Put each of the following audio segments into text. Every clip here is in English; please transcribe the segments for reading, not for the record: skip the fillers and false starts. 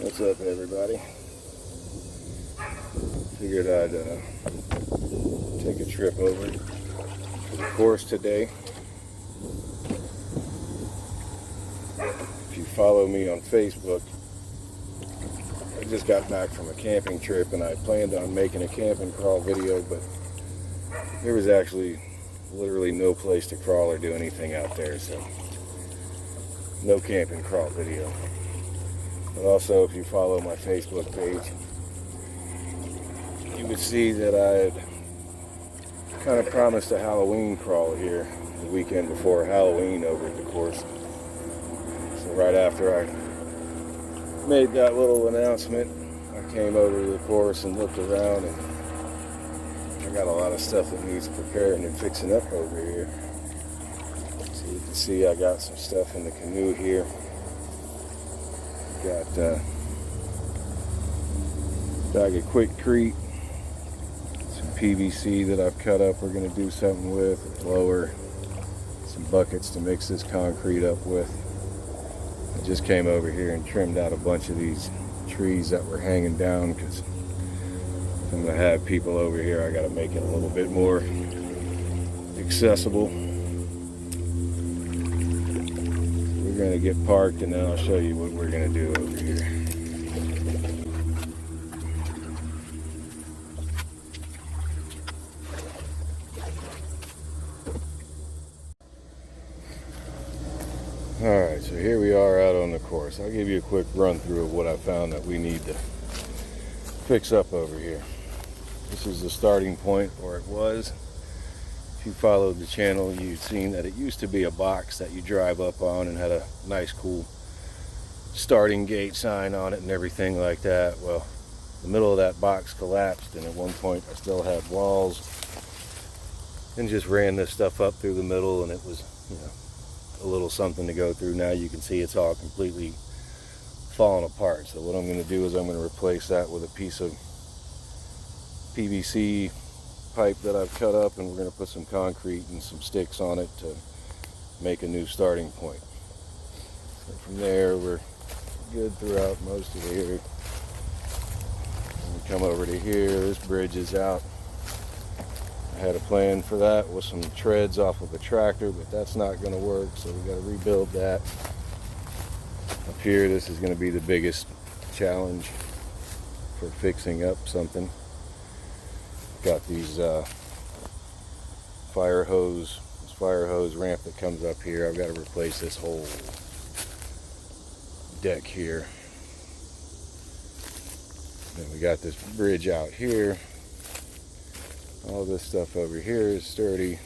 What's up, everybody? Figured I'd take a trip over to the course today. If you follow me on Facebook, I just got back from a camping trip and I planned on making a camp and crawl video, but there was actually literally no place to crawl or do anything out there, so no camp and crawl video. But also, if you follow my Facebook page, you would see that I had kind of promised a Halloween crawl here the weekend before Halloween over at the course. So right after I made that little announcement, I came over to the course and looked around, and I got a lot of stuff that needs preparing and fixing up over here. So you can see I got some stuff in the canoe here. Got a bag of Quickcrete, some PVC that I've cut up we're going to do something with, a blower, some buckets to mix this concrete up with. I just came over here and trimmed out a bunch of these trees that were hanging down because if I'm going to have people over here, I got to make it a little bit more accessible. We're going to get parked and then I'll show you what we're going to do over here. Alright, so here we are out on the course. I'll give you a quick run through of what I found that we need to fix up over here. This is the starting point, or it was. If you followed the channel, you've seen that it used to be a box that you drive up on and had a nice cool starting gate sign on it and everything like that. Well, the middle of that box collapsed, and at one point I still had walls and just ran this stuff up through the middle, and it was, a little something to go through. Now you can see it's all completely fallen apart. So what I'm going to do is I'm going to replace that with a piece of PVC pipe that I've cut up, and we're going to put some concrete and some sticks on it to make a new starting point. So from there we're good throughout most of the area. We come over to here, this bridge is out. I had a plan for that with some treads off of a tractor, but that's not going to work, so we got to rebuild that. Up here, this is going to be the biggest challenge for fixing up something. Got these fire hose ramp that comes up here. I've got to replace this whole deck here. Then we got this bridge out here. All this stuff over here is sturdy.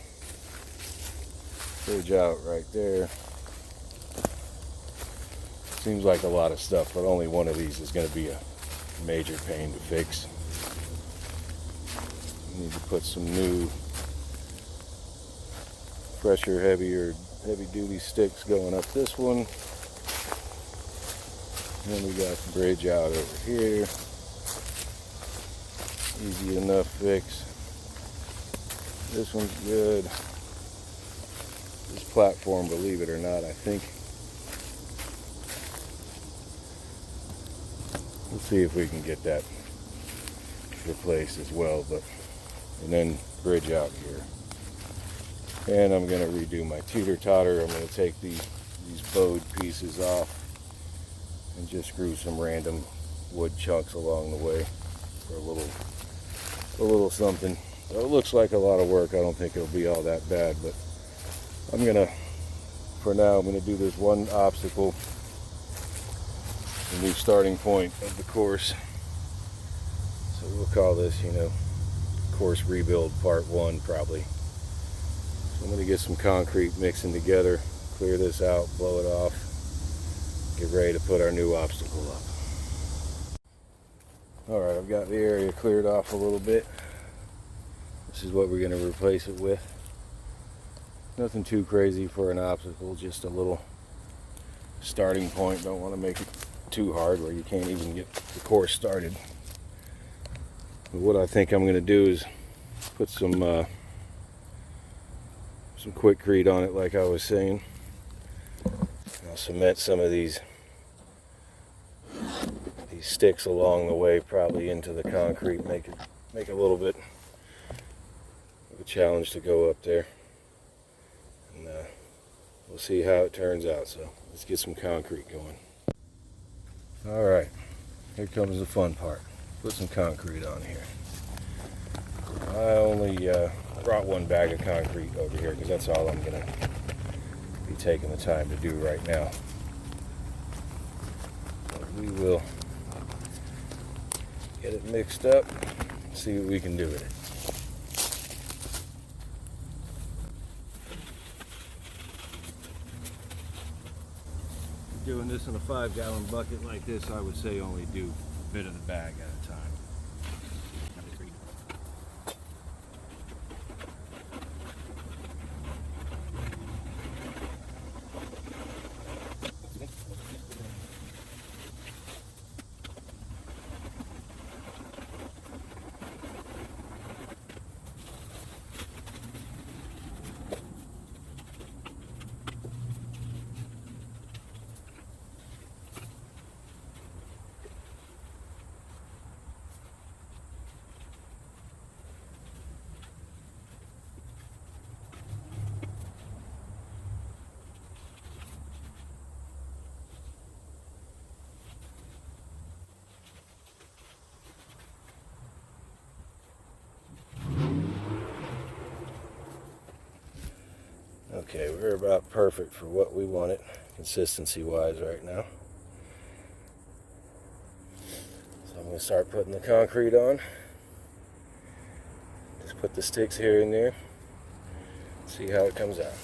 Bridge out right there. Seems like a lot of stuff, but only one of these is going to be a major pain to fix. Need to put some new, fresher, heavy-duty sticks going up this one. And then we got the bridge out over here. Easy enough fix. This one's good. This platform, believe it or not, I think. We'll see if we can get that replaced as well, and then bridge out here. And I'm going to redo my teeter-totter. I'm going to take these bowed pieces off and just screw some random wood chunks along the way for a little something. So it looks like a lot of work. I don't think it'll be all that bad, but for now, I'm going to do this one obstacle, the new starting point of the course. So we'll call this, course rebuild part 1 probably. So I'm going to get some concrete mixing together, clear this out, blow it off, get ready to put our new obstacle up. Alright, I've got the area cleared off a little bit. This is what we're going to replace it with. Nothing too crazy for an obstacle, just a little starting point. Don't want to make it too hard where you can't even get the course started. But what I think I'm going to do is put some Quickcrete on it, like I was saying. I'll cement some of these these sticks along the way, probably into the concrete, make a little bit of a challenge to go up there. And we'll see how it turns out. So let's get some concrete going. All right, here comes the fun part. Put some concrete on here. I only brought one bag of concrete over here because that's all I'm going to be taking the time to do right now. But we will get it mixed up, see what we can do with it. Doing this in a 5-gallon bucket like this, I would say only do a bit of the bag at a time. Okay, we're about perfect for what we wanted, consistency-wise right now. So I'm going to start putting the concrete on. Just put the sticks here and there. See how it comes out.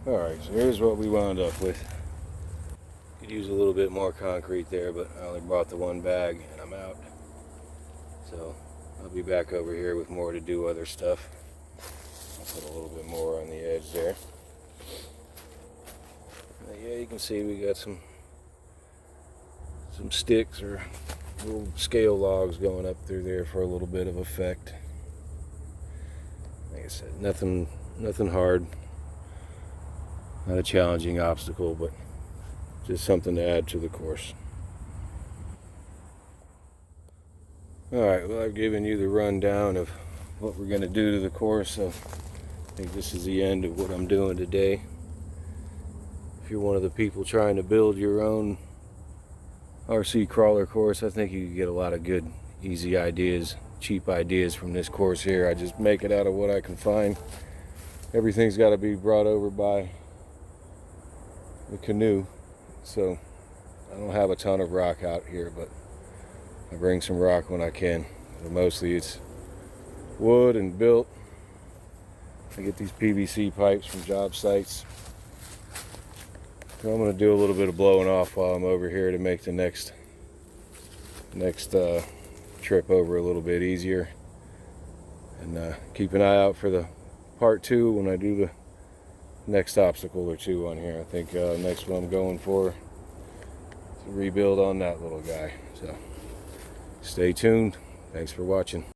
Alright, so here's what we wound up with. Could use a little bit more concrete there, but I only brought the one bag and I'm out. So I'll be back over here with more to do other stuff. I'll put a little bit more on the edge there. Yeah, you can see we got some sticks or little scale logs going up through there for a little bit of effect. Like I said, nothing hard. Not a challenging obstacle, but just something to add to the course. Alright, well, I've given you the rundown of what we're going to do to the course, so I think this is the end of what I'm doing today. If you're one of the people trying to build your own RC crawler course, I think you can get a lot of good, easy ideas, cheap ideas from this course here. I just make it out of what I can find. Everything's got to be brought over by the canoe, so I don't have a ton of rock out here, but I bring some rock when I can. But mostly it's wood and built. I get these PVC pipes from job sites. So I'm going to do a little bit of blowing off while I'm over here to make the next trip over a little bit easier. And keep an eye out for the part 2 when I do the next obstacle or 2 on here. I think next one I'm going for is a rebuild on that little guy. So stay tuned. Thanks for watching.